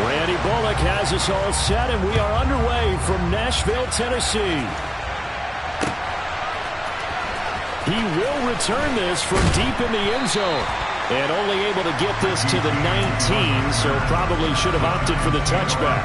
Randy Bullock has us all set, and we are underway from Nashville, Tennessee. He will return this from deep in the end zone. And only able to get this to the 19, so probably should have opted for the touchback.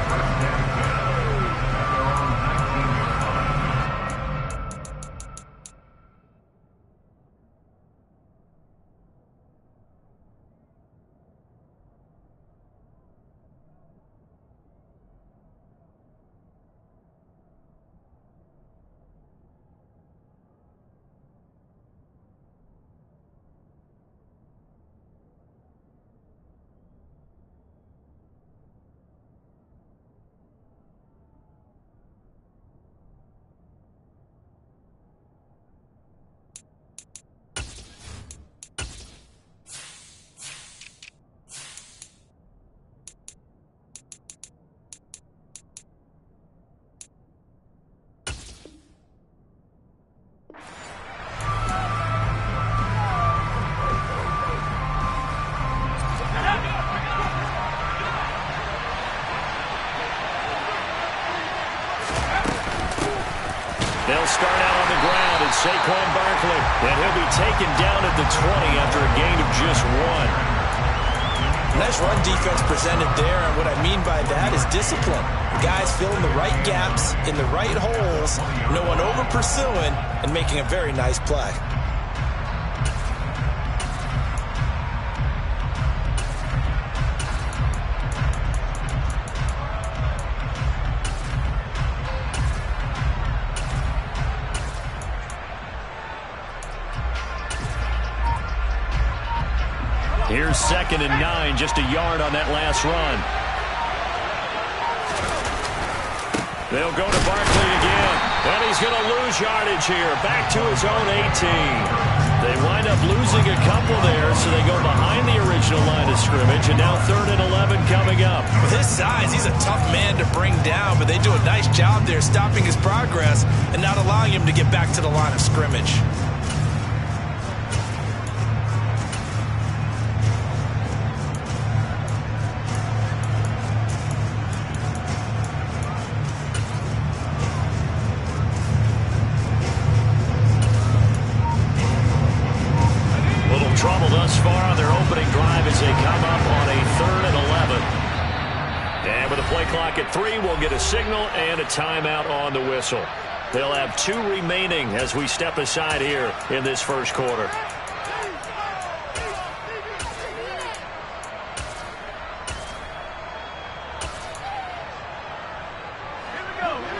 They'll start out on the ground, and Saquon Barkley, and he'll be taken down at the 20 after a gain of just 1. Nice run defense presented there, and what I mean by that is discipline. Guys filling the right gaps in the right holes, no one over pursuing, and making a very nice play. Here's 2nd and 9, just a yard on that last run. They'll go to Barkley again, and he's going to lose yardage here, back to his own 18. They wind up losing a couple there, so they go behind the original line of scrimmage, and now 3rd and 11 coming up. With his size, he's a tough man to bring down, but they do a nice job there stopping his progress and not allowing him to get back to the line of scrimmage. Trouble thus far on their opening drive as they come up on a 3rd and 11. And with a play clock at 3, we'll get a signal and a timeout on the whistle. They'll have 2 remaining as we step aside here in this first quarter.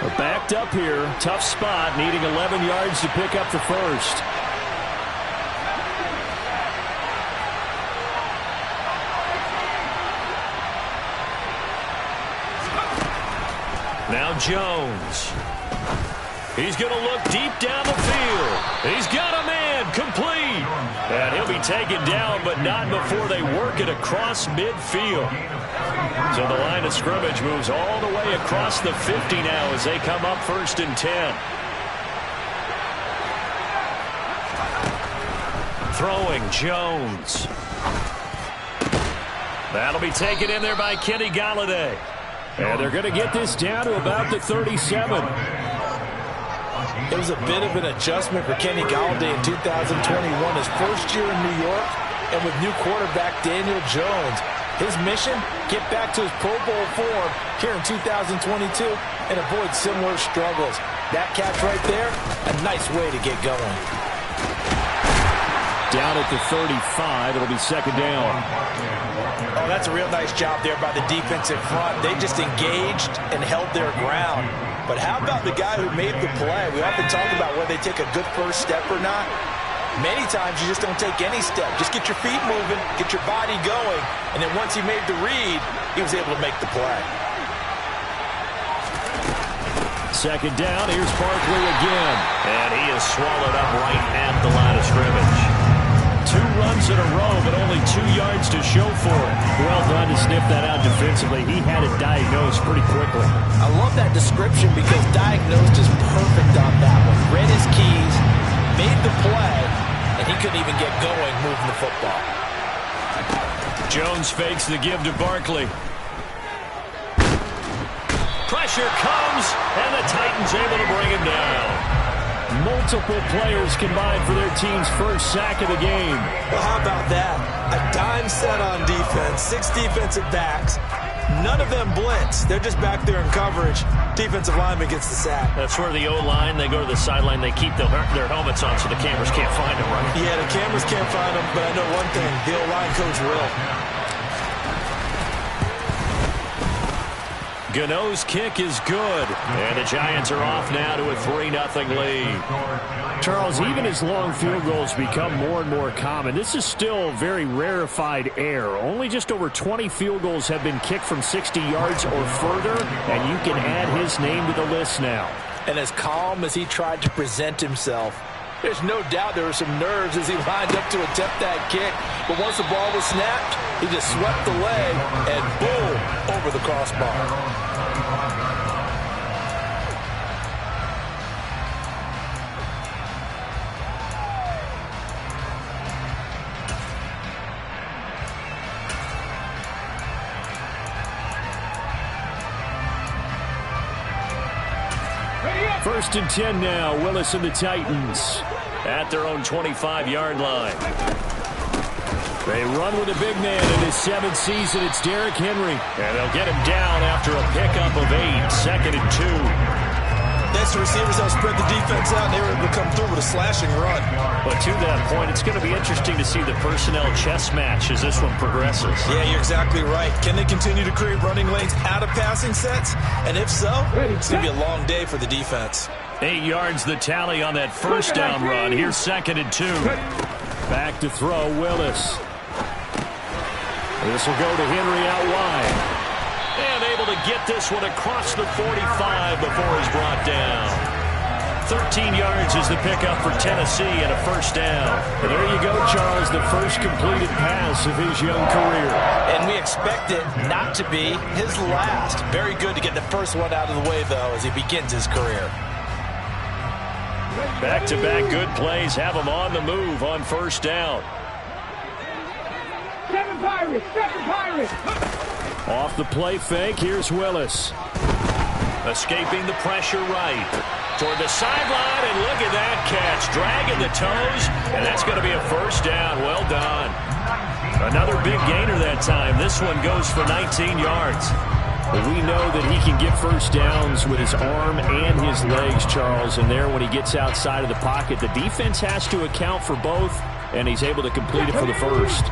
We're backed up here. Tough spot, needing 11 yards to pick up the first. Now Jones. He's going to look deep down the field. He's got a man, complete. And he'll be taken down, but not before they work it across midfield. So the line of scrimmage moves all the way across the 50 now as they come up 1st and 10. Throwing Jones. That'll be taken in there by Kenny Golladay. And they're going to get this down to about the 37. It was a bit of an adjustment for Kenny Golladay in 2021, his first year in New York, and with new quarterback Daniel Jones. His mission, get back to his Pro Bowl form here in 2022 and avoid similar struggles. That catch right there, a nice way to get going. Down at the 35, it'll be 2nd down. Oh, that's a real nice job there by the defensive front. They just engaged and held their ground. But how about the guy who made the play? We often talk about whether they take a good first step or not. Many times you just don't take any step. Just get your feet moving, get your body going, and then once he made the read, he was able to make the play. 2nd down, here's Barkley again. And he is swallowed up right at the line of scrimmage. 2 runs in a row, but only 2 yards to show for it. Well done to sniff that out defensively. He had it diagnosed pretty quickly. I love that description because diagnosed is perfect on that one. Read his keys, made the play, and he couldn't even get going moving the football. Jones fakes the give to Barkley. Pressure comes, and the Titans able to bring him down. Multiple players combined for their team's first sack of the game. Well, how about that? A dime set on defense, 6 defensive backs. None of them blitz. They're just back there in coverage. Defensive lineman gets the sack. That's where the O-line, they go to the sideline, they keep their helmets on so the cameras can't find them, right? Yeah, the cameras can't find them, but I know one thing. The O-line coach will. Gano's kick is good, and the Giants are off now to a 3-0 lead. Charles, even as long field goals become more and more common, this is still very rarefied air. Only just over 20 field goals have been kicked from 60 yards or further, and you can add his name to the list now. And as calm as he tried to present himself, there's no doubt there were some nerves as he lined up to attempt that kick. But once the ball was snapped, he just swept the leg and boom, over the crossbar. First and 10 now. Willis and the Titans at their own 25-yard line. They run with a big man in his 7th season. It's Derrick Henry. And they'll get him down after a pickup of 8. Second and 2. Next, the receivers have spread the defense out, and they were able to come through with a slashing run. But to that point, it's going to be interesting to see the personnel chess match as this one progresses. Yeah, you're exactly right. Can they continue to create running lanes out of passing sets? And if so, it's going to be a long day for the defense. 8 yards the tally on that first down run. Here's second and 2. Back to throw, Willis. This will go to Henry out wide. And able to get this one across the 45 before he's brought down. 13 yards is the pickup for Tennessee and a first down. And there you go, Charles, the first completed pass of his young career. And we expect it not to be his last. Very good to get the first one out of the way, though, as he begins his career. Back-to-back good plays have him on the move on first down. Seven Pirates! Off the play fake, here's Willis. Escaping the pressure right. Toward the sideline, and look at that catch. Dragging the toes, and that's going to be a first down. Well done. Another big gainer that time. This one goes for 19 yards. But we know that he can get first downs with his arm and his legs, Charles. And there, when he gets outside of the pocket, the defense has to account for both, and he's able to complete it for the first.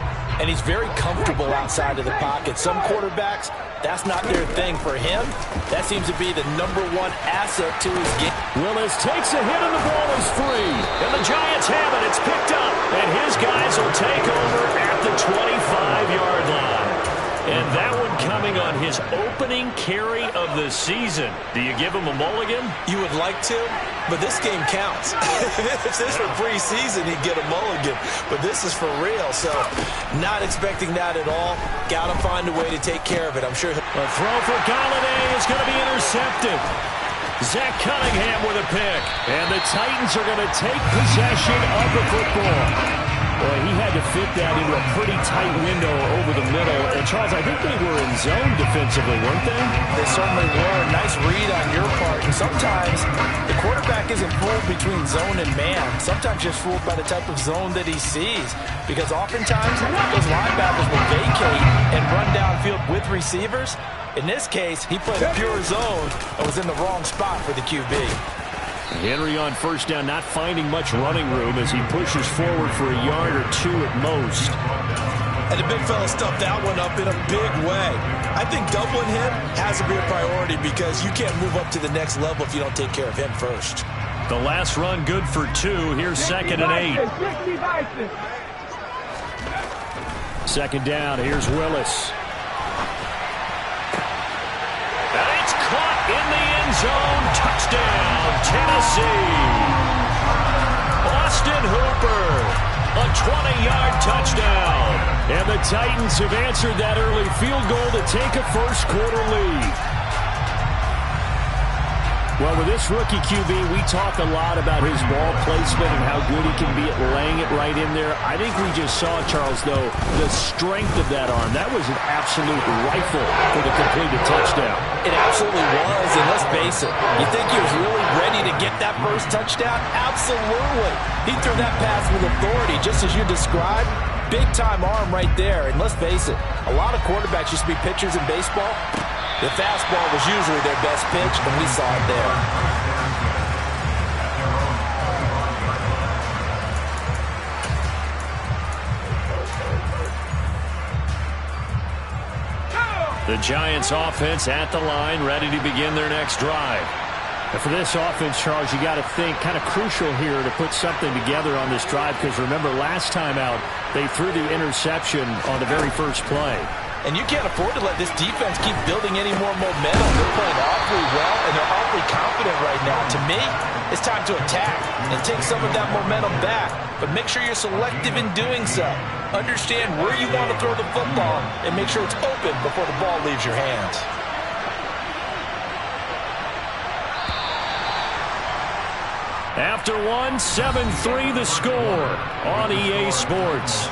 And he's very comfortable outside of the pocket. Some quarterbacks, that's not their thing. For him, that seems to be the #1 asset to his game. Willis takes a hit and the ball is free. And the Giants have it. It's picked up. And his guys will take over at the 25-yard line. And that one coming on his opening carry of the season. Do you give him a mulligan? You would like to, but this game counts. If this were preseason, he'd get a mulligan. But this is for real, so not expecting that at all. Got to find a way to take care of it. I'm sure. A throw for Golladay is going to be intercepted. Zach Cunningham with a pick. And the Titans are going to take possession of the football. Boy, he had to fit that into a pretty tight window over the middle. And, Charles, I think they were in zone defensively, weren't they? They certainly were. Nice read on your part. And sometimes the quarterback isn't fooled between zone and man. Sometimes just fooled by the type of zone that he sees. Because oftentimes those linebackers will vacate and run downfield with receivers. In this case, he played a pure zone and was in the wrong spot for the QB. Henry on first down, not finding much running room as he pushes forward for a yard or two at most. And the big fella stuffed that one up in a big way. I think doubling him has to be a priority because you can't move up to the next level if you don't take care of him first. The last run good for 2. Here's second and 8. Second down, here's Willis. And it's caught in the end zone. Touchdown, Tennessee. Austin Hooper, a 20-yard touchdown. And the Titans have answered that early field goal to take a first-quarter lead. Well, with this rookie QB, we talk a lot about his ball placement and how good he can be at laying it right in there. I think we just saw, Charles, though, the strength of that arm. That was an absolute rifle for the completed touchdown. It absolutely was, and let's face it, you think he was really ready to get that first touchdown? Absolutely. He threw that pass with authority, just as you described. Big-time arm right there, and let's face it, a lot of quarterbacks used to be pitchers in baseball. The fastball was usually their best pitch, and we saw it there. The Giants offense at the line, ready to begin their next drive. And for this offense, Charles, you got to think kind of crucial here to put something together on this drive, because remember last time out, they threw the interception on the very first play. And you can't afford to let this defense keep building any more momentum. They're playing awfully well, and they're awfully confident right now. To me, it's time to attack and take some of that momentum back. But make sure you're selective in doing so. Understand where you want to throw the football and make sure it's open before the ball leaves your hands. After one, 7-3 the score on EA Sports.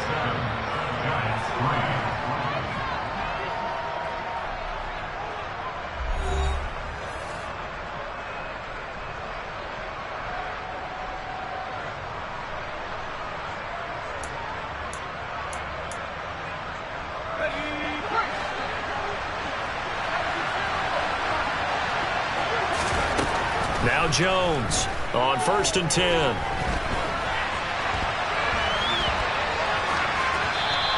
Now Jones on 1st and 10.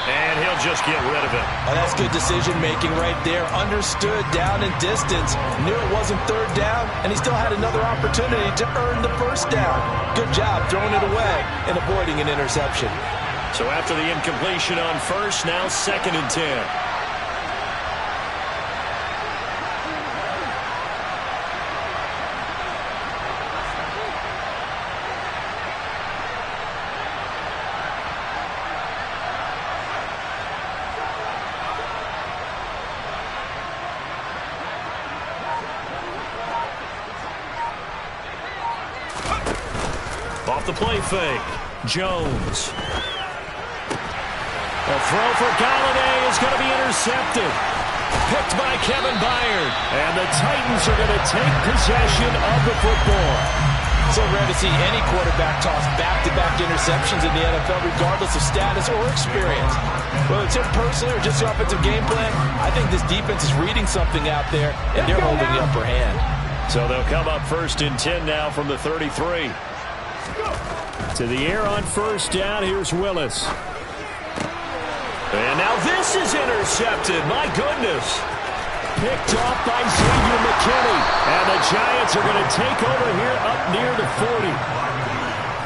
And he'll just get rid of it. Oh, that's good decision-making right there. Understood down and distance. Knew it wasn't third down, and he still had another opportunity to earn the first down. Good job throwing it away and avoiding an interception. So after the incompletion on first, now 2nd and 10. Off the play fake, Jones. A throw for Golladay is going to be intercepted. Picked by Kevin Byard. And the Titans are going to take possession of the football. So rare to see any quarterback toss back-to-back interceptions in the NFL, regardless of status or experience. Whether it's him personally or just the offensive game plan, I think this defense is reading something out there, and they're holding the upper hand. So they'll come up 1st and 10 now from the 33. To the air on 1st down, here's Willis. And now this is intercepted. My goodness. Picked off by Xavier McKinney. And the Giants are going to take over here up near the 40.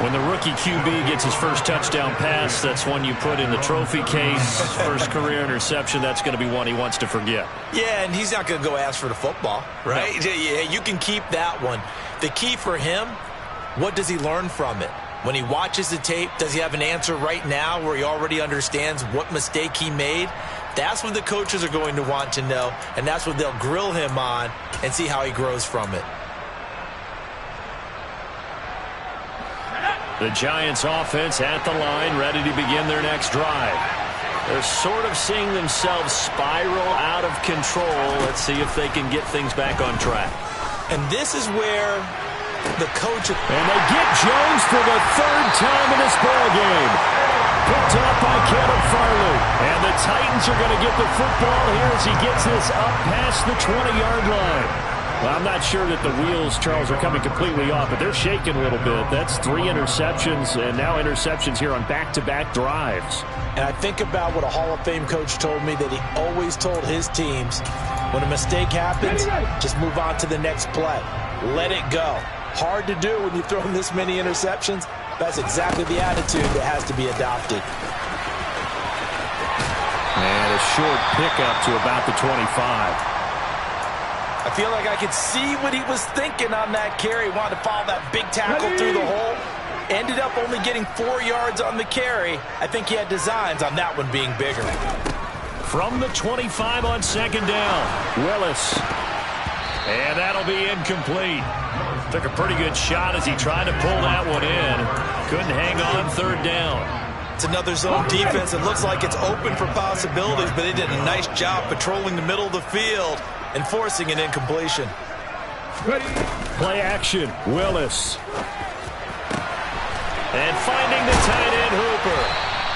When the rookie QB gets his first touchdown pass, that's one you put in the trophy case. First career interception, that's going to be one he wants to forget. Yeah, and he's not going to go ask for the football, right? No. Yeah, you can keep that one. The key for him, what does he learn from it? When he watches the tape, does he have an answer right now where he already understands what mistake he made? That's what the coaches are going to want to know, and that's what they'll grill him on and see how he grows from it. The Giants offense at the line, ready to begin their next drive. They're sort of seeing themselves spiral out of control. Let's see if they can get things back on track. And this is where the coach... And they get Jones for the 3rd time in this ballgame. Picked off by Caleb Farley. And the Titans are going to get the football here as he gets this up past the 20-yard line. Well, I'm not sure that the wheels, Charles, are coming completely off, but they're shaking a little bit. That's 3 interceptions, and now interceptions here on back-to-back drives. And I think about what a Hall of Fame coach told me, that he always told his teams, when a mistake happens, just move on to the next play. Let it go. Hard to do when you throw in this many interceptions. That's exactly the attitude that has to be adopted. And a short pickup to about the 25. I feel like I could see what he was thinking on that carry. Wanted to follow that big tackle through the hole. Ended up only getting 4 yards on the carry. I think he had designs on that one being bigger. From the 25 on 2nd down, Willis. And that'll be incomplete. Took a pretty good shot as he tried to pull that one in. Couldn't hang on third down. It's another zone defense. It looks like it's open for possibilities, but they did a nice job patrolling the middle of the field and forcing an incompletion. Play action, Willis. And finding the tight end, Hooper.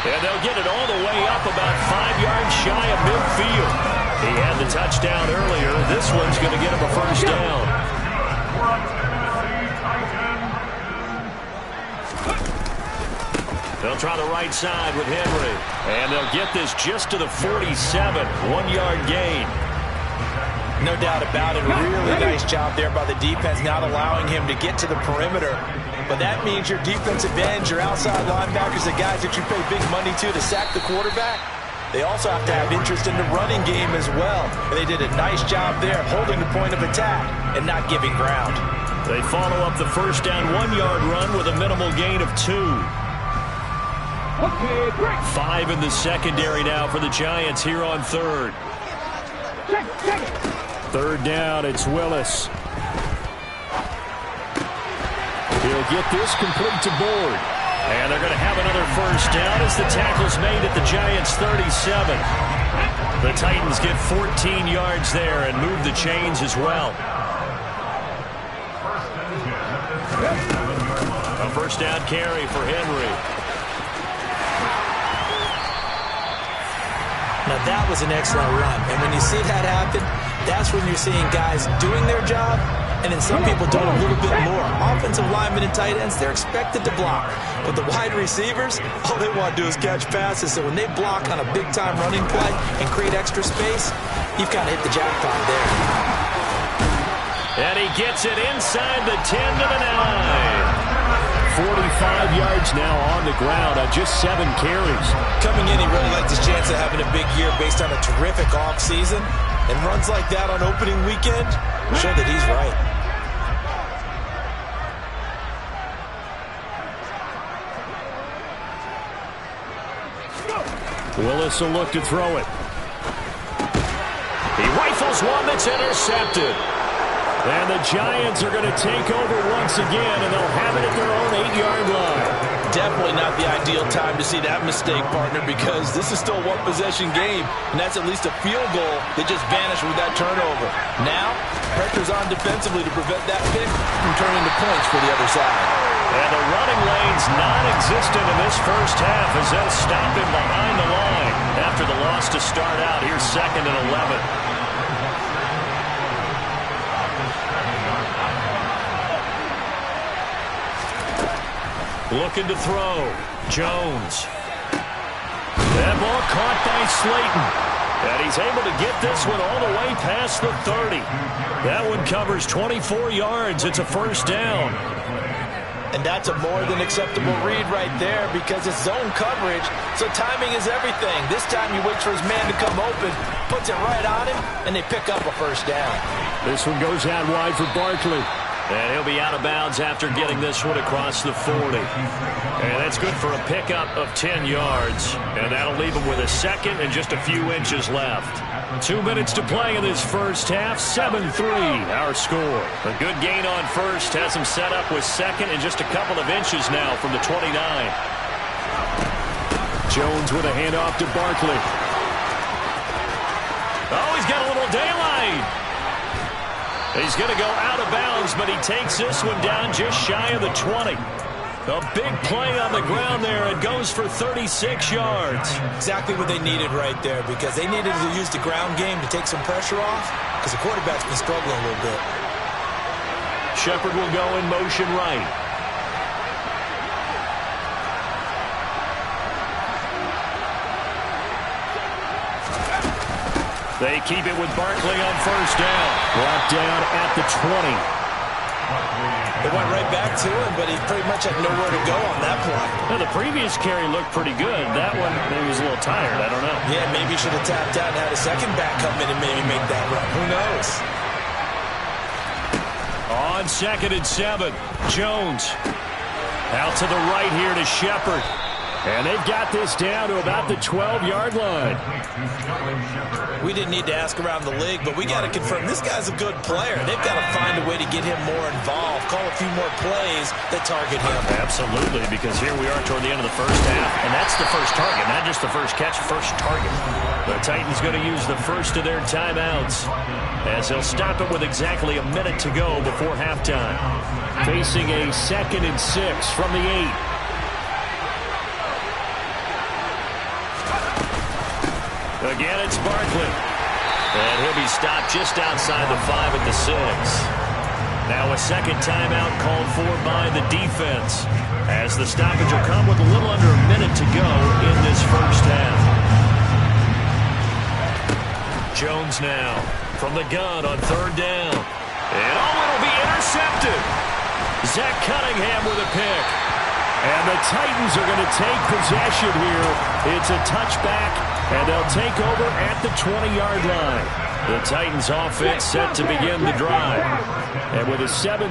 And they'll get it all the way up about 5 yards shy of midfield. He had the touchdown earlier. This one's going to get him a first down. They'll try the right side with Henry. And they'll get this just to the 47. 1 yard gain. No doubt about it. Really nice job there by the defense, not allowing him to get to the perimeter. But that means your defensive ends, your outside linebackers, the guys that you pay big money to sack the quarterback, they also have to have interest in the running game as well. And they did a nice job there holding the point of attack and not giving ground. They follow up the first down 1 yard run with a minimal gain of 2. 5 in the secondary now for the Giants here on third. Third down, it's Willis. He'll get this complete to Board. And they're going to have another first down as the tackle's made at the Giants' 37. The Titans get 14 yards there and move the chains as well. A first down carry for Henry. Now that was an excellent run. And when you see that happen, that's when you're seeing guys doing their job, and then some people doing a little bit more. Offensive linemen and tight ends, they're expected to block. But the wide receivers, all they want to do is catch passes. So when they block on a big-time running play and create extra space, you've kind of hit the jackpot there. And he gets it inside the 10 to the 9. 45 yards now on the ground on just 7 carries. Coming in, he really liked his chance of having a big year based on a terrific offseason. And runs like that on opening weekend show that he's right. Willis will look to throw it. He rifles one that's intercepted. And the Giants are going to take over once again, and they'll have it at their own 8-yard line. Definitely not the ideal time to see that mistake, partner, because this is still a one-possession game, and that's at least a field goal that just vanished with that turnover. Now, pressure's on defensively to prevent that pick from turning to points for the other side. And the running lane's non-existent in this first half as they'll stop him behind the line after the loss to start out. Here's 2nd and 11. Looking to throw. Jones. That ball caught by Slayton. And he's able to get this one all the way past the 30. That one covers 24 yards. It's a first down. And that's a more than acceptable read right there because it's zone coverage, so timing is everything. This time he waits for his man to come open, puts it right on him, and they pick up a first down. This one goes out wide for Barkley. And he'll be out of bounds after getting this one across the 40. And that's good for a pickup of 10 yards. And that'll leave him with a second and just a few inches left. 2 minutes to play in this first half. 7-3 our score. A good gain on first has him set up with second and just a couple of inches now from the 29. Jones with a handoff to Barkley. Oh, he's got a little daylight. He's going to go out of bounds, but he takes this one down just shy of the 20. A big play on the ground there. It goes for 36 yards. Exactly what they needed right there because they needed to use the ground game to take some pressure off because the quarterback's been struggling a little bit. Shepard will go in motion right. They keep it with Barkley on first down. Brought down at the 20. They went right back to him, but he pretty much had nowhere to go on that play. Now, the previous carry looked pretty good. That one, maybe he was a little tired. I don't know. Yeah, maybe he should have tapped out and had a second back come in and maybe make that run. Who knows? On 2nd and 7, Jones. Out to the right here to Shepard. And they've got this down to about the 12-yard line. We didn't need to ask around the league, but we got to confirm this guy's a good player. They've got to find a way to get him more involved, call a few more plays that target him. Absolutely, because here we are toward the end of the first half, and that's the first target, not just the first catch, first target. The Titans going to use the first of their timeouts as they'll stop it with exactly a minute to go before halftime. Facing a 2nd and 6 from the 8. Again, it's Barkley. And he'll be stopped just outside the 5 at the 6. Now a second timeout called for by the defense, as the stoppage will come with a little under a minute to go in this first half. Jones now from the gun on 3rd down. And it'll be intercepted. Zach Cunningham with a pick. And the Titans are going to take possession here. It's a touchback, and they'll take over at the 20-yard line. The Titans offense set to begin the drive. And with a 7-3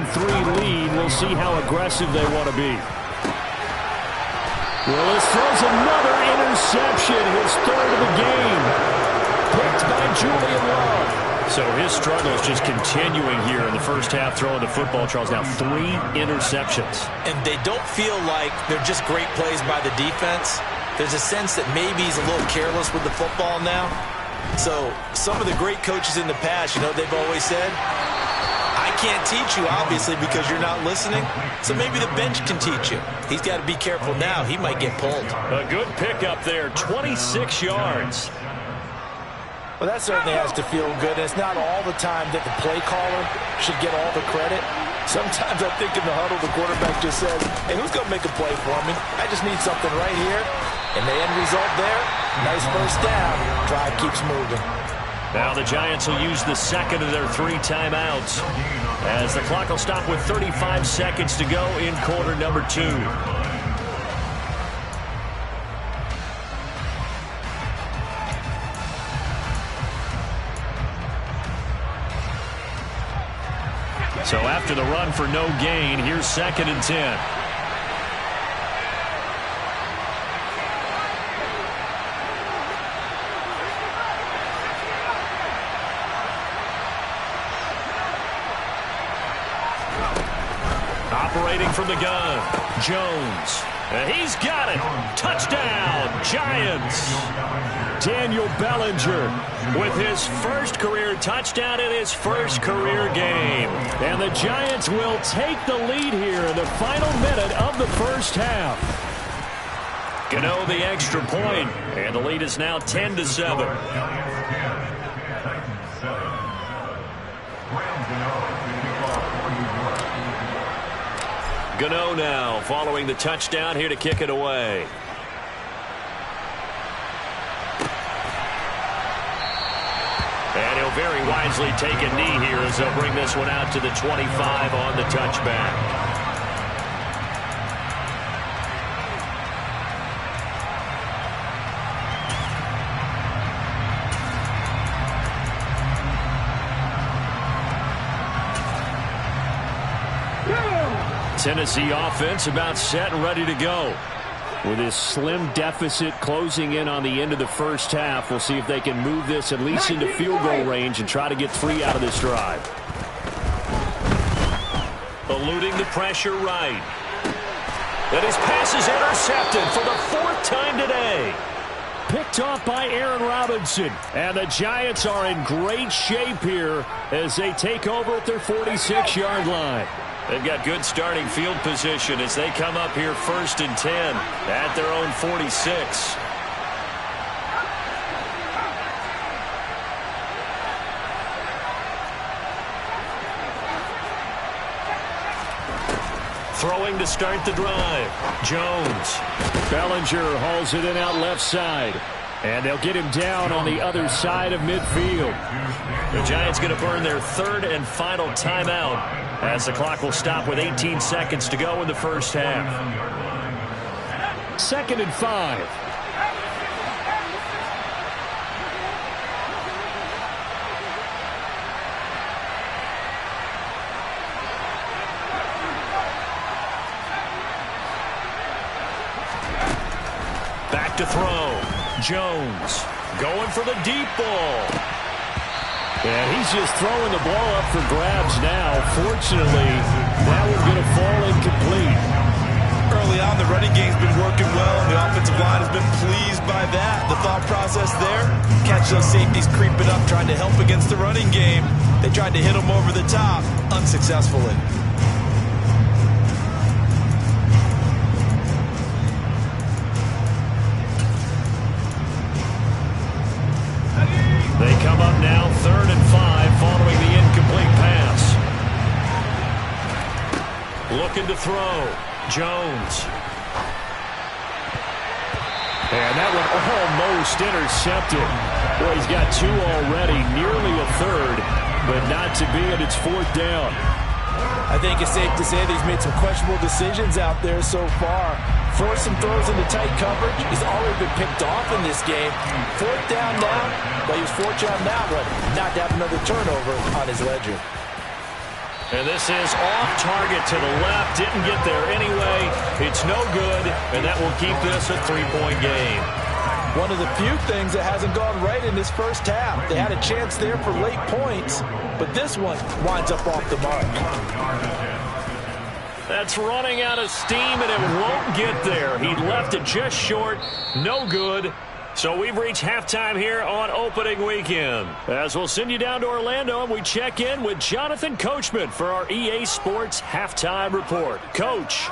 lead, we'll see how aggressive they want to be. Willis throws another interception, his 3rd of the game. Picked by Julian Love. So his struggle is just continuing here in the first half, throwing the football. Charles, now 3 interceptions. And they don't feel like they're just great plays by the defense. There's a sense that maybe he's a little careless with the football now. So some of the great coaches in the past, you know, they've always said, I can't teach you, obviously, because you're not listening. So maybe the bench can teach you. He's got to be careful now. He might get pulled. A good pickup there, 26 yards. Well, that certainly has to feel good. And it's not all the time that the play caller should get all the credit. Sometimes I think in the huddle, the quarterback just says, hey, who's going to make a play for me? I just need something right here. And the end result there, nice first down. Drive keeps moving. Now the Giants will use the second of their 3 timeouts, as the clock will stop with 35 seconds to go in quarter number 2. So after the run for no gain, here's 2nd and 10. Operating from the gun, Jones. And he's got it. Touchdown, Giants. Daniel Bellinger with his first career touchdown in his first career game. And the Giants will take the lead here in the final minute of the first half. Gano the extra point, and the lead is now 10-7. Gano now following the touchdown here to kick it away. And he'll very wisely take a knee here as they'll bring this one out to the 25 on the touchback. Tennessee offense about set and ready to go. With this slim deficit closing in on the end of the first half, we'll see if they can move this at least into field goal range and try to get 3 out of this drive. Eluding the pressure right. And his pass is intercepted for the 4th time today. Picked off by Aaron Robinson. And the Giants are in great shape here as they take over at their 46-yard line. They've got good starting field position as they come up here 1st and 10 at their own 46. Throwing to start the drive. Jones. Bellinger hauls it in out left side. And they'll get him down on the other side of midfield. The Giants going to burn their 3rd and final timeout as the clock will stop with 18 seconds to go in the first half. 2nd and 5. back to throw. Jones going for the deep ball. And he's just throwing the ball up for grabs now. Fortunately, that one's going to fall incomplete. Early on, the running game's been working well, and the offensive line has been pleased by that. The thought process there, catch those safeties creeping up, trying to help against the running game. They tried to hit them over the top, unsuccessfully. They come up now 3rd and 5 following the incomplete pass. Looking to throw. Jones. And that one almost intercepted. Boy, he's got 2 already, nearly a third, but not to be, and it's 4th down. I think it's safe to say that he's made some questionable decisions out there so far. Forced some throws into tight coverage. He's already been picked off in this game. 4th down now, but he was fortunate on that one not to have another turnover on his ledger. And this is off target to the left. Didn't get there anyway. It's no good, and that will keep this a 3-point game. One of the few things that hasn't gone right in this first half. They had a chance there for late points, but this one winds up off the mark. That's running out of steam, and it won't get there. He left it just short. No good. So we've reached halftime here on opening weekend. As we'll send you down to Orlando, and we check in with Jonathan Coachman for our EA Sports Halftime Report. Coach.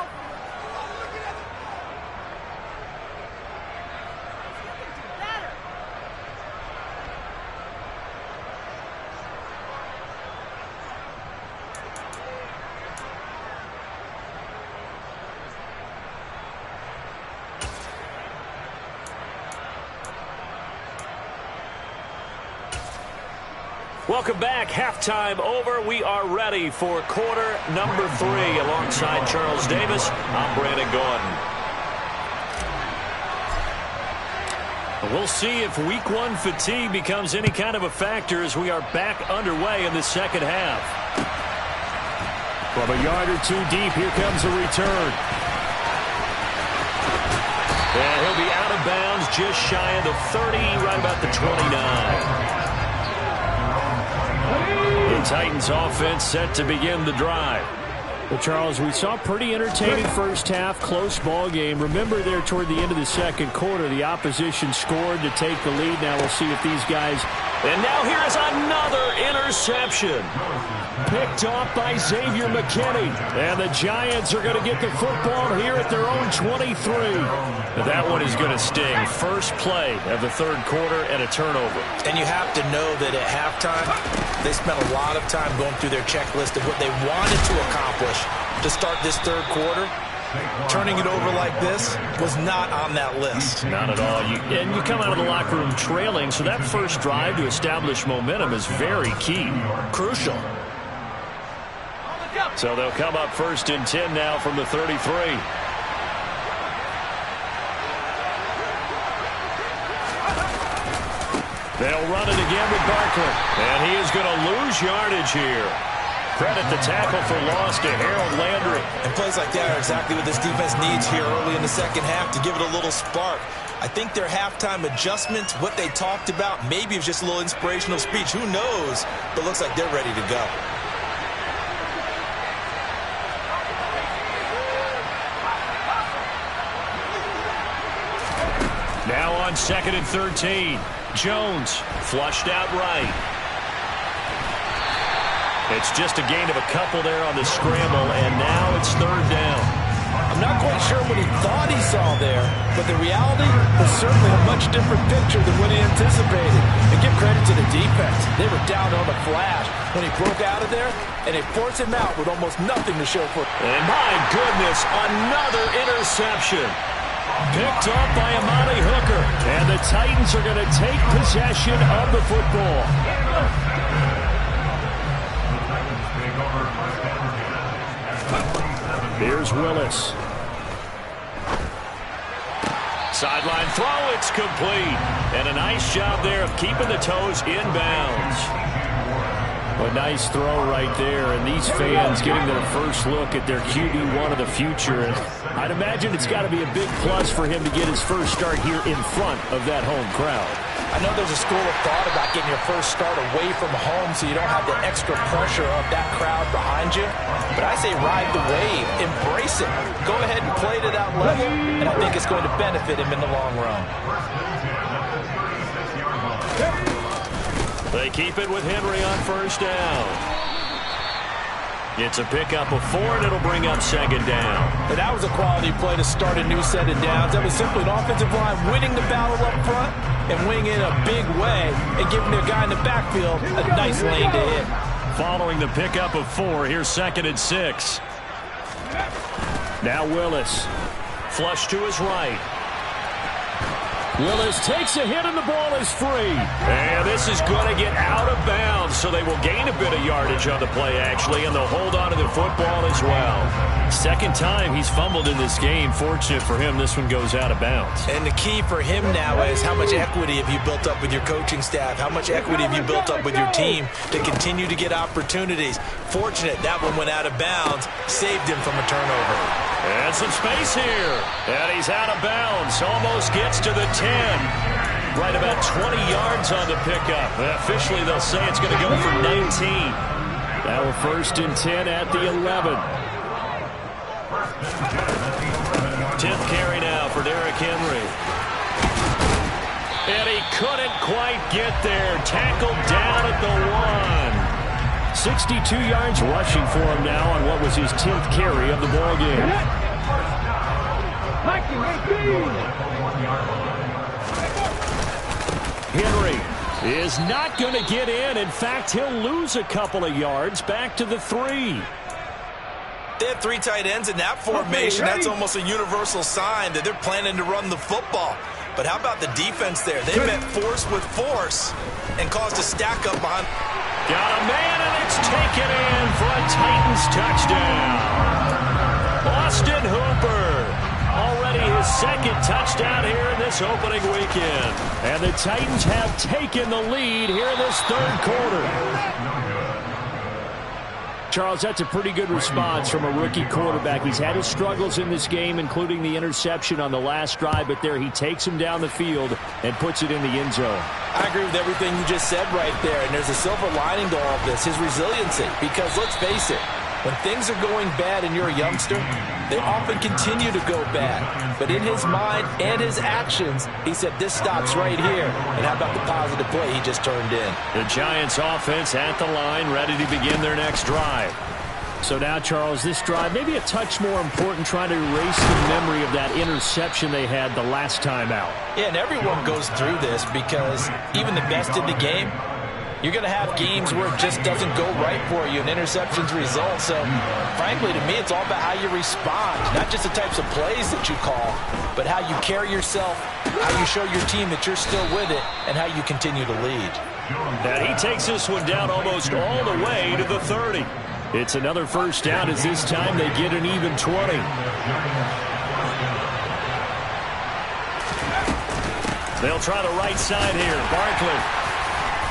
Welcome back. Halftime over. We are ready for quarter number 3. Alongside Charles Davis, I'm Brandon Gaudin. We'll see if week 1 fatigue becomes any kind of a factor as we are back underway in the second half. From a yard or 2 deep, here comes a return. And he'll be out of bounds just shy of the 30, right about the 29. The Titans offense set to begin the drive. Well, Charles, we saw a pretty entertaining first half, close ball game. Remember there toward the end of the second quarter, the opposition scored to take the lead. Now we'll see if these guys... And now here's another interception. Picked off by Xavier McKinney. And the Giants are going to get the football here at their own 23. That one is going to sting. First play of the third quarter and a turnover. And you have to know that at halftime, they spent a lot of time going through their checklist of what they wanted to accomplish to start this third quarter. Turning it over like this was not on that list. Not at all. And you come out of the locker room trailing, so that first drive to establish momentum is very key. Crucial. So they'll come up 1st and 10 now from the 33. They'll run it again with Barkley. And he is going to lose yardage here. Credit the tackle for loss to Harold Landry. And plays like that are exactly what this defense needs here early in the second half to give it a little spark. I think their halftime adjustments, what they talked about, maybe it was just a little inspirational speech. Who knows? But looks like they're ready to go. Now on 2nd and 13. Jones flushed out right. It's just a gain of a couple there on the scramble, and now it's 3rd down. I'm not quite sure what he thought he saw there, but the reality was certainly a much different picture than what he anticipated. And give credit to the defense. They were down on the flash when he broke out of there, and they forced him out with almost nothing to show for it. And my goodness, another interception. Picked off by Amani Hooker. And the Titans are going to take possession of the football. Here's Willis. Sideline throw, it's complete. And a nice job there of keeping the toes in bounds. A nice throw right there, and these fans getting their first look at their QB1 of the future. And I'd imagine it's got to be a big plus for him to get his first start here in front of that home crowd. I know there's a school of thought about getting your first start away from home so you don't have the extra pressure of that crowd behind you. But I say ride the wave, embrace it. Go ahead and play to that level, and I think it's going to benefit him in the long run. They keep it with Henry on first down. It's a pickup of 4, and it'll bring up second down. And that was a quality play to start a new set of downs. That was simply an offensive line winning the battle up front and winning in a big way and giving their guy in the backfield a nice lane to hit. Following the pickup of 4, here's 2nd and 6. Now Willis. Flush to his right. Willis takes a hit and the ball is free. And this is going to get out of bounds, so they will gain a bit of yardage on the play, actually, and they'll hold on to the football as well. Second time he's fumbled in this game. Fortunate for him, this one goes out of bounds. And the key for him now is how much equity have you built up with your coaching staff? How much equity have you built up with your team to continue to get opportunities? Fortunate that one went out of bounds, saved him from a turnover. And some space here. And he's out of bounds. Almost gets to the 10. Right about 20 yards on the pickup. Officially, they'll say it's going to go for 19. Now a 1st and 10 at the 11. 10th carry now for Derrick Henry. And he couldn't quite get there. Tackled down at the 1. 62 yards rushing for him now on what was his 10th carry of the ball game. Henry is not going to get in. In fact, he'll lose a couple of yards back to the 3. They have 3 tight ends in that formation. That's almost a universal sign that they're planning to run the football. But how about the defense there? They met force with force and caused a stack up behind. Got a man, and it's taken in for a Titans touchdown. Austin Hooper, already his 2nd touchdown here in this opening weekend. And the Titans have taken the lead here in this 3rd quarter. Charles, that's a pretty good response from a rookie quarterback. He's had his struggles in this game, including the interception on the last drive, but there he takes him down the field and puts it in the end zone. I agree with everything you just said right there, and there's a silver lining to all of this, his resiliency, because let's face it, when things are going bad and you're a youngster, they often continue to go bad. But in his mind and his actions, he said, this stops right here. And how about the positive play he just turned in? The Giants offense at the line, ready to begin their next drive. So now, Charles, this drive maybe a touch more important, trying to erase the memory of that interception they had the last time out. Yeah, and everyone goes through this because even the best in the game, you're going to have games where it just doesn't go right for you, and interceptions result. So, frankly, to me, it's all about how you respond, not just the types of plays that you call, but how you carry yourself, how you show your team that you're still with it, and how you continue to lead. And he takes this one down almost all the way to the 30. It's another first down as this time they get an even 20. They'll try the right side here. Barkley.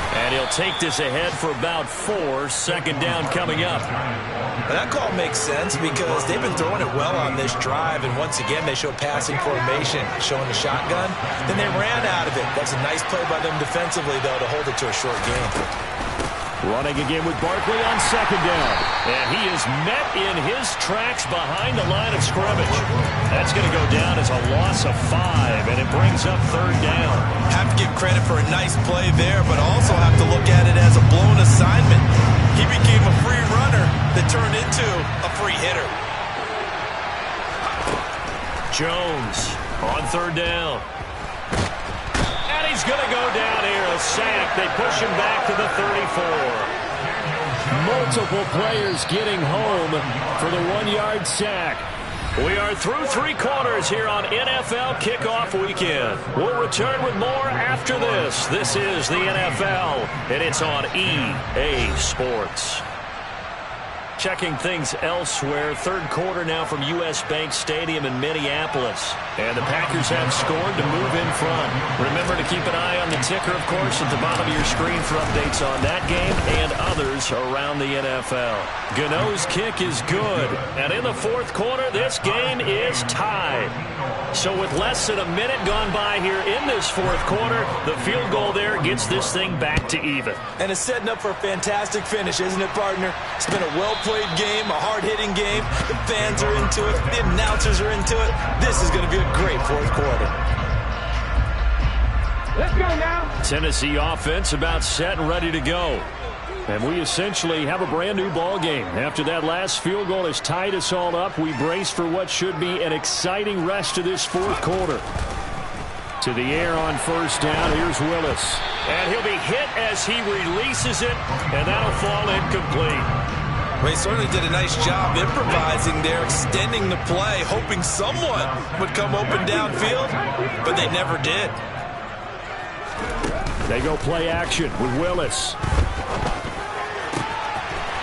And he'll take this ahead for about 4. Second down coming up. And that call makes sense because they've been throwing it well on this drive, and once again they show passing formation, showing the shotgun. Then they ran out of it. That's a nice play by them defensively, though, to hold it to a short game. Running again with Barkley on second down. And he is met in his tracks behind the line of scrimmage. That's going to go down as a loss of 5, and it brings up third down. Have to give credit for a nice play there, but also have to look at it as a blown assignment. He became a free runner that turned into a free hitter. Jones on third down. And he's going to go down here, a sack. They push him back to the 34. Multiple players getting home for the 1-yard sack. We are through 3 quarters here on NFL Kickoff Weekend. We'll return with more after this. This is the NFL, and it's on EA Sports. Checking things elsewhere. Third quarter now from U.S. Bank Stadium in Minneapolis. And the Packers have scored to move in front. Remember to keep an eye on the ticker, of course, at the bottom of your screen for updates on that game and others around the NFL. Gano's kick is good. And in the fourth quarter, this game is tied. So with less than a minute gone by here in this fourth quarter, the field goal there gets this thing back to even. And it's setting up for a fantastic finish, isn't it, partner? It's been a well-played game, a hard-hitting game. The fans are into it. The announcers are into it. This is going to be a great fourth quarter. Let's go now. Tennessee offense about set and ready to go. And we essentially have a brand-new ball game. After that last field goal has tied us all up, we brace for what should be an exciting rest of this fourth quarter. To the air on first down, here's Willis. And he'll be hit as he releases it, and that'll fall incomplete. Well, he certainly did a nice job improvising there, extending the play, hoping someone would come open downfield, but they never did. They go play action with Willis.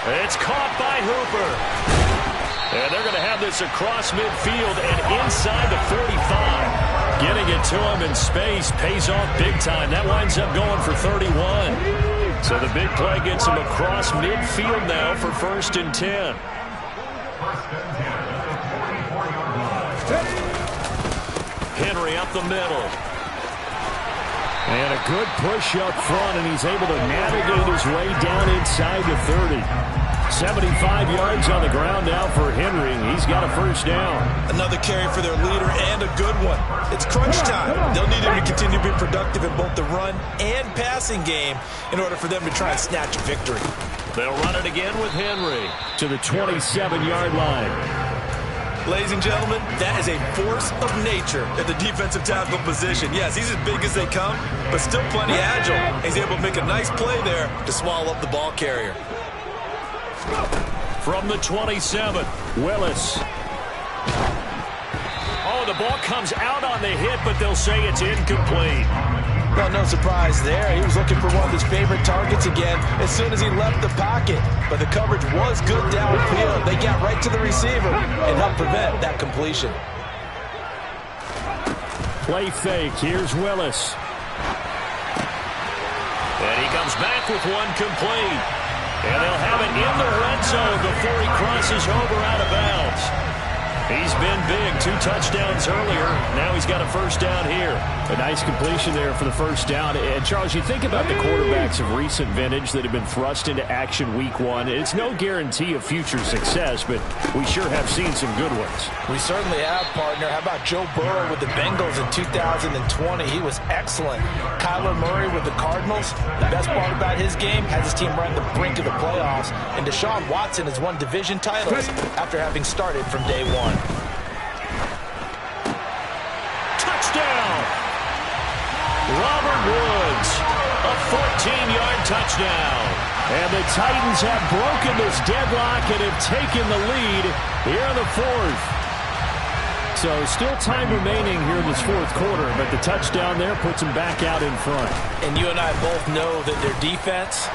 It's caught by Hooper. And they're going to have this across midfield and inside the 45. Getting it to him in space pays off big time. That winds up going for 31. So the big play gets him across midfield now for 1st and 10. Henry up the middle. And a good push up front, and he's able to navigate his way down inside the 30. 75 yards on the ground now for Henry. He's got a first down. Another carry for their leader and a good one. It's crunch time. They'll need him to continue to be productive in both the run and passing game in order for them to try and snatch a victory. They'll run it again with Henry to the 27-yard line. Ladies and gentlemen, that is a force of nature at the defensive tackle position. Yes, he's as big as they come, but still plenty agile. He's able to make a nice play there to swallow up the ball carrier. From the 27, Willis. Oh, the ball comes out on the hit, but they'll say it's incomplete. Well, no surprise there. He was looking for one of his favorite targets again as soon as he left the pocket. But the coverage was good downfield. They got right to the receiver and helped prevent that completion. Play fake. Here's Willis. And he comes back with one complete. And they'll have it in the red zone before he crosses over out of bounds. He's been big. 2 touchdowns earlier. Now he's got a first down here. A nice completion there for the first down. And, Charles, you think about the quarterbacks of recent vintage that have been thrust into action week 1. It's no guarantee of future success, but we sure have seen some good ones. We certainly have, partner. How about Joe Burrow with the Bengals in 2020? He was excellent. Kyler Murray with the Cardinals. The best part about his game has his team right on the brink of the playoffs. And Deshaun Watson has won division titles after having started from day 1. Touchdown! Robert Woods, a 14-yard touchdown. And the Titans have broken this deadlock and have taken the lead here in the fourth. So still time remaining here in this fourth quarter, but the touchdown there puts them back out in front. And you and I both know that their defense,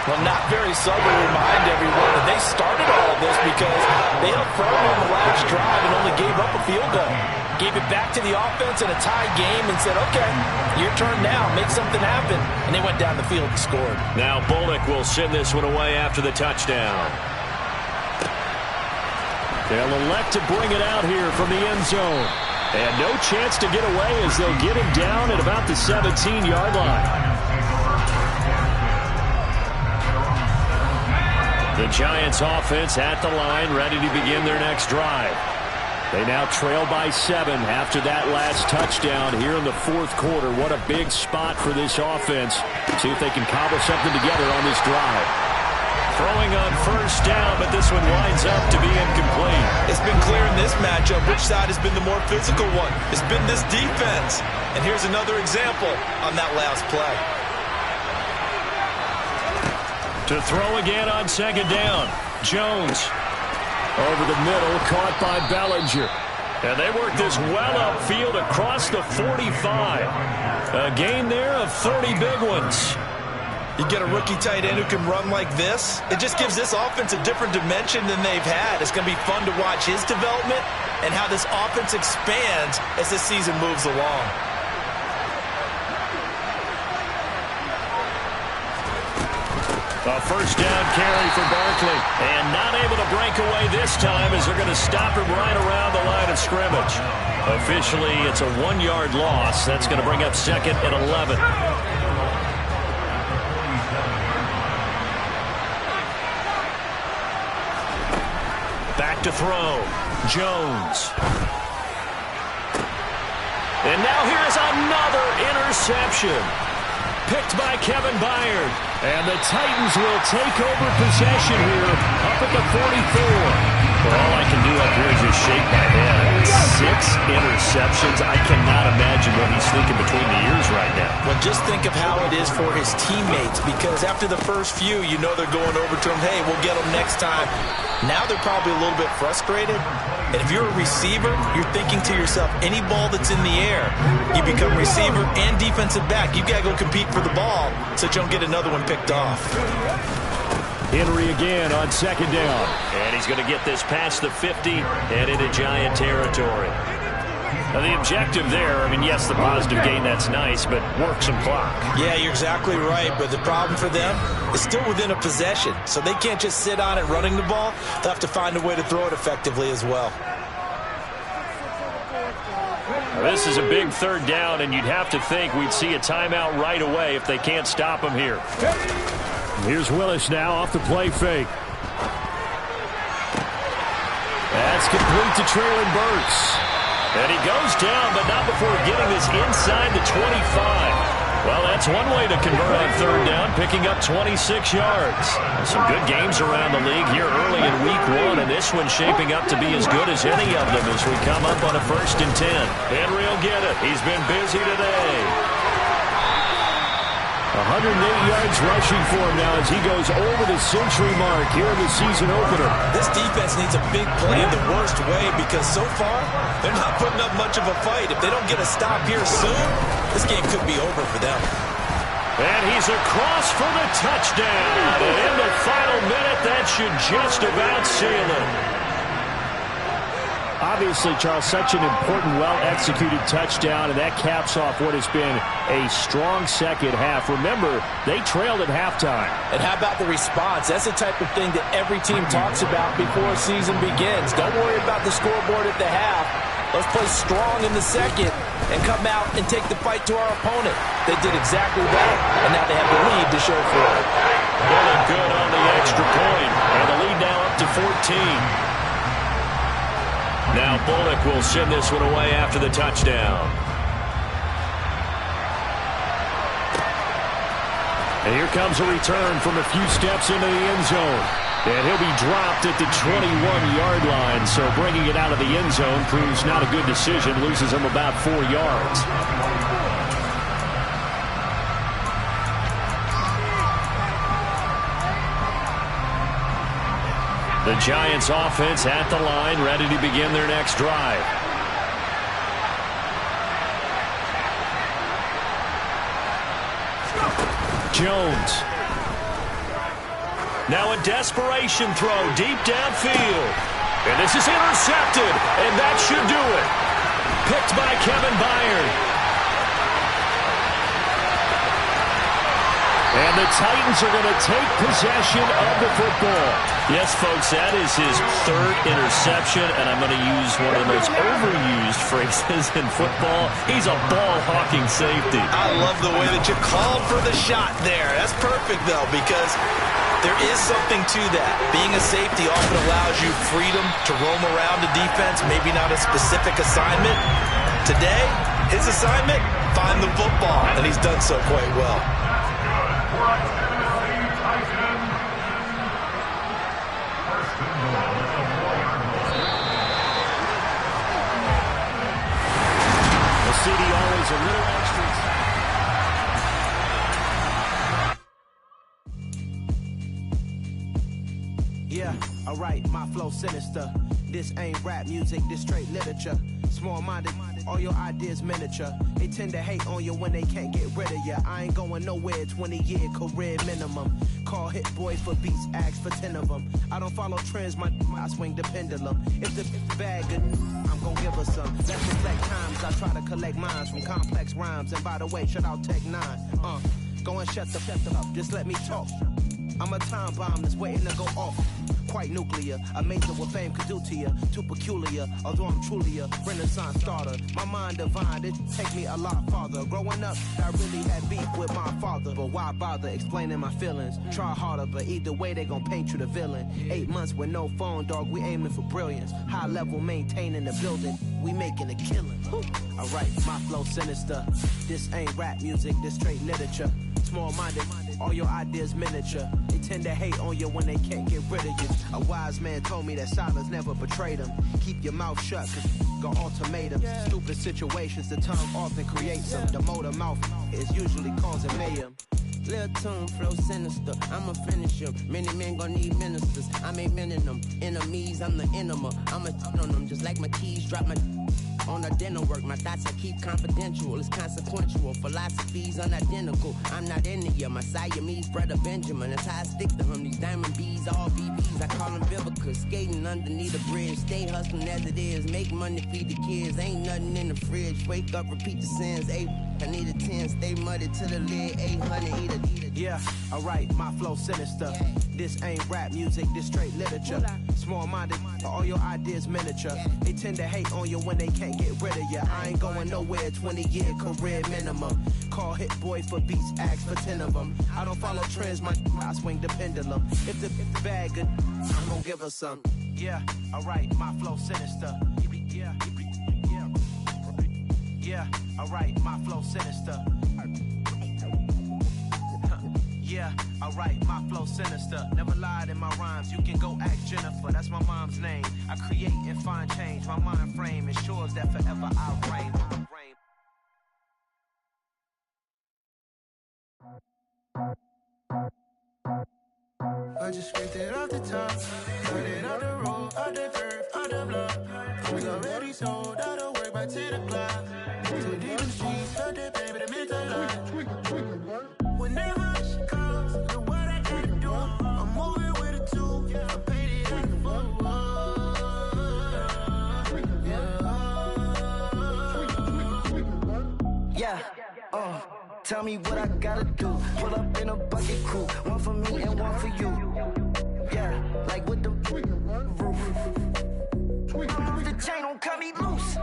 well, not very subtle, remind everyone that they started all of this because they held firm on the last drive and only gave up a field goal. Gave it back to the offense in a tie game and said, okay, your turn now, make something happen. And they went down the field and scored. Now Bullock will send this one away after the touchdown. They'll elect to bring it out here from the end zone. And no chance to get away as they'll get him down at about the 17-yard line. The Giants offense at the line, ready to begin their next drive. They now trail by 7 after that last touchdown here in the fourth quarter. What a big spot for this offense. See if they can cobble something together on this drive. Throwing on first down, but this one winds up to be incomplete. It's been clear in this matchup which side has been the more physical one. It's been this defense. And here's another example on that last play. To throw again on second down. Jones. Over the middle, caught by Bellinger. And they work this well upfield across the 45. A gain there of 30 big ones. You get a rookie tight end who can run like this. It just gives this offense a different dimension than they've had. It's going to be fun to watch his development and how this offense expands as this season moves along. A first down carry for Barkley. And not able to break away this time as they're going to stop him right around the line of scrimmage. Officially, it's a 1-yard loss. That's going to bring up second and 11. Back to throw. Jones. And now here's another interception. Picked by Kevin Byard. And the Titans will take over possession here up at the 44. Well, all I can do up here is just shake my head. 6 interceptions. I cannot imagine what he's thinking between the ears right now. Well, just think of how it is for his teammates, because after the first few, you know they're going over to him, hey, we'll get them next time. Now they're probably a little bit frustrated. And if you're a receiver, you're thinking to yourself, any ball that's in the air, you become receiver and defensive back. You've got to go compete for the ball so that you don't get another one picked off. Henry again on second down. And he's going to get this past the 50 and into Giant territory. Now the objective there, I mean, yes, the positive gain, that's nice, but work some clock. Yeah, you're exactly right, but the problem for them is still within a possession, so they can't just sit on it running the ball. They'll have to find a way to throw it effectively as well. Now, this is a big third down, and you'd have to think we'd see a timeout right away if they can't stop him here. Here's Willis now off the play fake. That's complete to Treylon Burks. And he goes down, but not before getting this inside the 25. Well, that's one way to convert on third down, picking up 26 yards. Some good games around the league here early in week 1, and this one's shaping up to be as good as any of them as we come up on a 1st and 10. Henry will get it. He's been busy today. 108 yards rushing for him now as he goes over the century mark here in the season opener. This defense needs a big play in the worst way because so far they're not putting up much of a fight. If they don't get a stop here soon, this game could be over for them. And he's across for the touchdown. And in the final minute, that should just about seal it. Obviously, Charles, such an important, well-executed touchdown, and that caps off what has been a strong second half. Remember, they trailed at halftime. And how about the response? That's the type of thing that every team talks about before a season begins. Don't worry about the scoreboard at the half. Let's play strong in the second and come out and take the fight to our opponent. They did exactly that, and now they have the lead to show for it. Really good on the extra point, and the lead now up to 14. Now Bullock will send this one away after the touchdown. And here comes a return from a few steps into the end zone. And he'll be dropped at the 21-yard line. So bringing it out of the end zone proves not a good decision. Loses him about 4 yards. The Giants offense at the line, ready to begin their next drive. Jones. Now a desperation throw deep downfield. And this is intercepted, and that should do it. Picked by Kevin Byard. And the Titans are going to take possession of the football. Yes, folks, that is his 3rd interception, and I'm going to use one of the most overused phrases in football. He's a ball-hawking safety. I love the way that you called for the shot there. That's perfect, though, because there is something to that. Being a safety often allows you freedom to roam around the defense, maybe not a specific assignment. Today, his assignment, find the football, and he's done so quite well. CD always a little extra. Yeah, alright, my flow sinister. This ain't rap music, this straight literature. Small-minded, all your ideas miniature. They tend to hate on you when they can't get rid of you. I ain't going nowhere, 20-year career minimum. Call Hit Boy for beats, ask for 10 of them. I don't follow trends, I swing the pendulum. If the bag good, I'm gon' give her some. Let's reflect times, I try to collect minds from complex rhymes. And by the way, shout out Tech 9. Go and shut the up, just let me talk. I'm a time bomb that's waiting to go off. Quite nuclear, amazing what fame could do to you. Too peculiar, although I'm truly a renaissance starter. My mind divine, it take me a lot farther. Growing up, I really had beef with my father. But why bother explaining my feelings? Try harder, but either way they gon' paint you the villain. 8 months with no phone, dog, we aiming for brilliance. High level maintaining the building, we making a killing. Alright, my flow sinister. This ain't rap music, this straight literature. Small-minded, all your ideas miniature. They tend to hate on you when they can't get rid of you. A wise man told me that silence never betrayed him. Keep your mouth shut, cause got ultimatums. Stupid situations, the tongue often creates them. The motor mouth is usually causing mayhem. Lil' tune, flow sinister, I'ma finish him. Many men gon' need ministers, I'm aiming them. Enemies, I'm the enema. I'ma on them, just like my keys, drop my on the dinner work. My thoughts I keep confidential, it's consequential. Philosophies unidentical, I'm not into you. My Siamese brother Benjamin, that's how I stick to him. These diamond bees, all BBs, I call them Vivica. Skating underneath the bridge, stay hustling as it is. Make money, feed the kids, ain't nothing in the fridge. Wake up, repeat the sins, I need a 10, stay muddy to the lid, 800, eat it. Yeah, alright, my flow sinister. This ain't rap music, this straight literature. Small-minded, all your ideas miniature. They tend to hate on you when they can't get rid of you. I ain't going nowhere, 20-year career minimum. Call Hit Boy for beats, ask for 10 of them. I don't follow trends, I swing the pendulum. If the bag good, I'm gon' give her some. Yeah, alright, my flow sinister. Yeah, alright, my flow sinister. Yeah, alright, my flow sinister. Never lied in my rhymes, you can go ask Jennifer. That's my mom's name. I create and find change. My mind frame ensures that forever I'll reign. I just scraped it off the top, cut it off the road, out the curve, out the block. We already sold, out of work by 10 o'clock. Too deep in the streets, felt that baby, the mental lie. Whenever she calls, the what I gotta do, I'm moving with a two, I paid it out the full. Yeah, tell me what I gotta do. Pull up in a bucket crew, one for me and one for you. Yeah, like with the roof. I'm off the chain, don't cut me loose.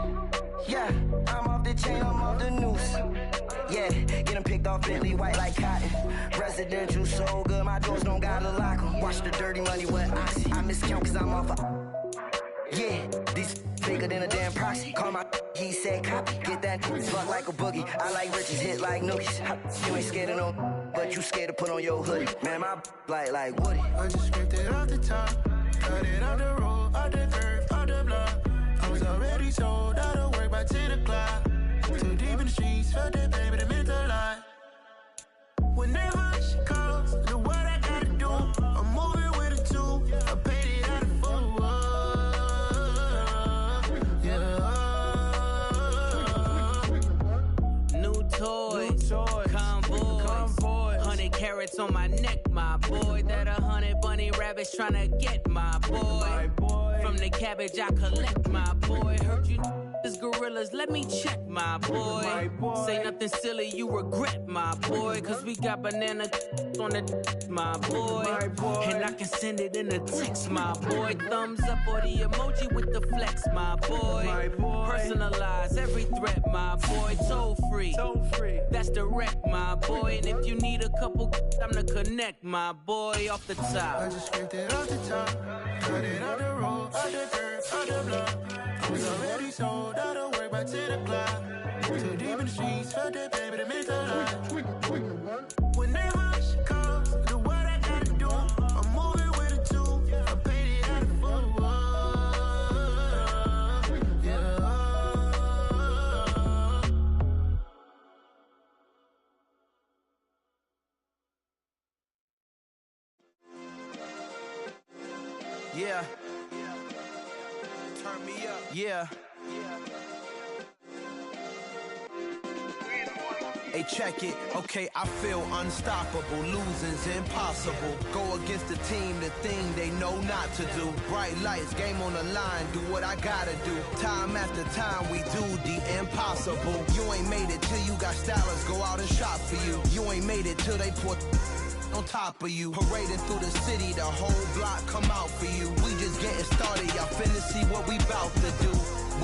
Yeah, I'm off the chain, I'm off the noose. Yeah, get them picked off Bentley, white like cotton. Residential, so good, my doors don't gotta lock them. Watch the dirty money with Oxy. I miscount cause I'm off a... Yeah, these bigger than a damn proxy. Call my he said copy. Get that fuck like a boogie. I like riches, hit like nookies. You ain't scared of no, but you scared to put on your hoodie. Man, my like Woody. I just scraped it off the top, cut it off the road, out the curve, out the block. I was already sold, out of work by 10 o'clock. Too deep in the streets, felt that baby, the mental lie. Whenever she calls, the what I gotta do, I'm moving with a two, I paid it out of full. Toys, convoys, 100 carats on my neck, my boy. That 100 bunny rabbits tryna get my boy. From the cabbage I collect, my boy. Heard you this gorillas, let me check, my boy. Say nothing silly, you regret, my boy. Cause we got banana on the my boy. And I can send it in a text, my boy. Thumbs up or the emoji with the flex, my boy. Personalize every threat, my boy. Toll free, that's direct, my boy. And if you need a couple, I'm to connect, my boy. Off the top, I just scraped it off the top, cut it off the road, out the curve, out the block. I was already sold, out of work by 10 o'clock. Too deep in the streets, felt that baby, the mental lie. Whenever she calls, the what I gotta do, I'm moving with a two, I paid it out of full. Yeah. Turn me up. Yeah. Hey, check it. Okay, I feel unstoppable. Losing's impossible. Go against the team, the thing they know not to do. Bright lights, game on the line. Do what I gotta do. Time after time, we do the impossible. You ain't made it till you got stylers go out and shop for you. You ain't made it till they put on top of you. Parading through the city, the whole block come out for you. We just getting started, y'all finna see what we bout to do.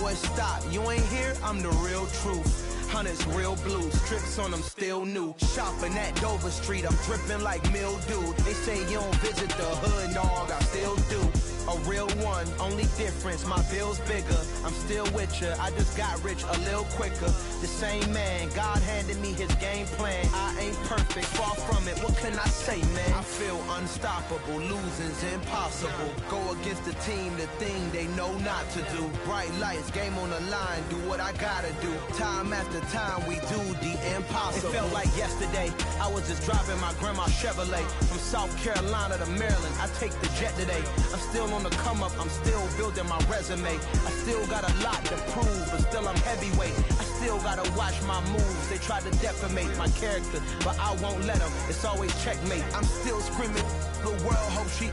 Boy, stop, you ain't here, I'm the real truth. Hunters, real blues, strips on them still new. Shopping at Dover Street, I'm dripping like mildew. They say you don't visit the hood, dog, I still do. A real one, only difference, my bill's bigger. I'm still with ya, I just got rich a little quicker. The same man, God handed me his game plan. I ain't perfect, far from it, what can I say, man? I feel unstoppable, losing's impossible. Go against the team, the thing they know not to do. Bright lights, game on the line, do what I gotta do. Time after time, we do the impossible. It felt like yesterday, I was just driving my grandma's Chevrolet. From South Carolina to Maryland, I take the jet today. I'm still on the come up, I'm still building my resume. I still got a lot to prove, but still I'm heavyweight. I still gotta watch my moves. They try to defamate my character, but I won't let them. It's always checkmate. I'm still screaming, the world hope she.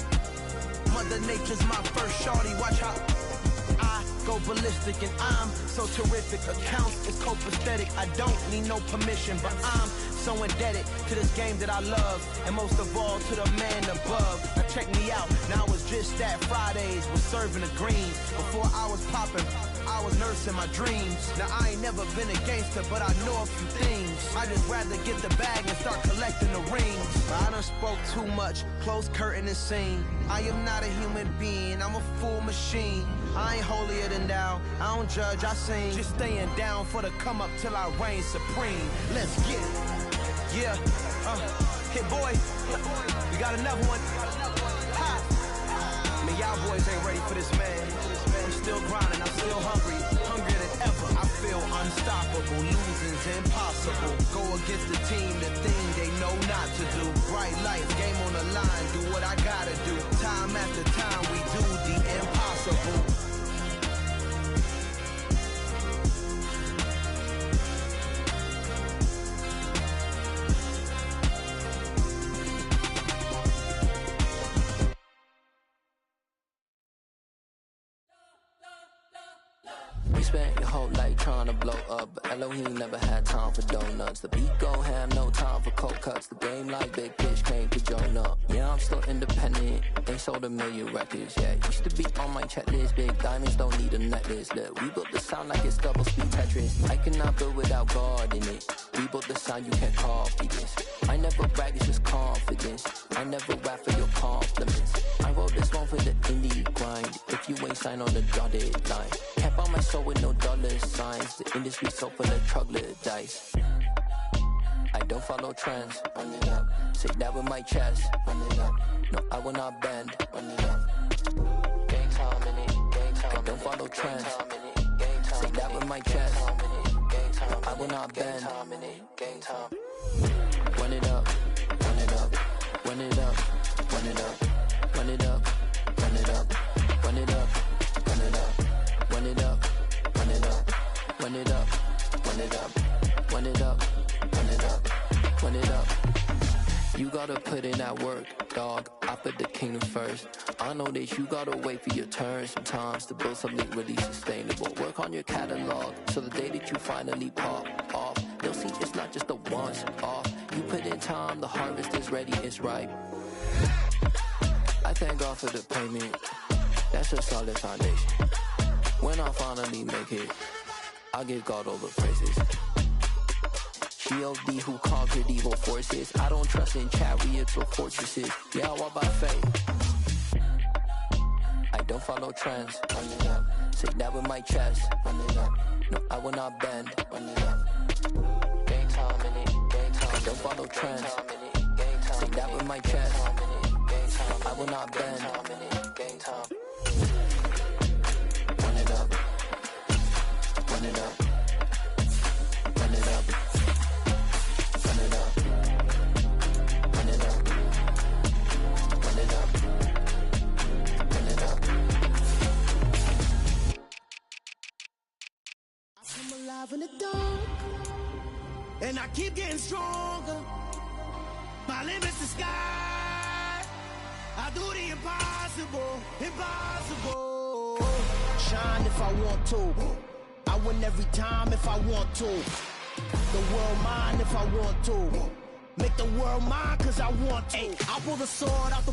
Mother Nature's my first shorty. Watch how I go ballistic, and I'm so terrific. Accounts is copacetic. I don't need no permission, but I'm so indebted to this game that I love, and most of all to the man above. Now check me out, now it's just that Fridays was serving the greens. Before I was popping, I was nursing my dreams. Now I ain't never been a gangster, but I know a few things. I just rather get the bag and start collecting the rings. I done spoke too much, close curtain and scene. I am not a human being, I'm a full machine. I ain't holier than thou, I don't judge, I sing. Just staying down for the come up till I reign supreme. Let's get it. Yeah, hit boy, we got another one. Ha! Man, y'all boys ain't ready for this, man. I'm still grinding, I'm still hungry, hungrier than ever. I feel unstoppable, losing's impossible. Go against the team, the thing they know not to do. Bright lights, game on the line, do what I gotta do. Time after time, we do the impossible. Spent your whole life trying to blow up, but Elohim never had time for donuts. The beat go ham, no time for cold cuts. The game like Big Fish came to Jonah. Yeah, I'm still independent, ain't sold 1 million records. Yeah, used to be on my checklist. Big diamonds don't need a necklace. Look, we built the sound like it's double speed Tetris. I cannot build without God in it. We built the sound, you can't copy this. I never brag, it's just confidence. I never rap for your compliments. I wrote this one for the indie grind. If you ain't signed on the dotted line, can't buy my soul with no dollar signs. The industry so full of troglodytes. I don't follow trends. Run it up. Say that with my chest. Run it up. No, I will not bend. Run it up. Gang time in it. Gang time. I don't follow trends. Say that with my chest. No, I will not bend. Gang time. Run it up. Run it up. Run it up. Run it up. Run it up. Run it up. Run it up. Run it up. Run it up. Run it up. Run it up. Run it up. Run it up. Run it up. Run it up. You gotta put in that work, dog. I put the kingdom first. I know that you gotta wait for your turn sometimes to build something really sustainable. Work on your catalog, so the day that you finally pop off, they'll see it's not just a once off. You put in time, the harvest is ready, it's ripe. I thank God for the payment. That's a solid foundation. When I finally make it, I'll give God all the praises. G.O.D. who conquered evil forces. I don't trust in chariots or fortresses. Yeah, I walk by faith. I don't follow trends. Run it up. Say that with my chest. Run it up. No, I will not bend. Run it up. Gang time in it. Gang time. I don't follow trends. Say that with my chest. I will not bend. Gang time. Run it up. Run it up. Run it up. Run it up. Run it up. Run it up. Run it up. myself in the dark, and I keep getting stronger. My limit's the sky. I do the impossible, impossible. Shine if I want to. I win every time if I want to. The world mine if I want to. Make the world mine cause I want to. I pull the sword out the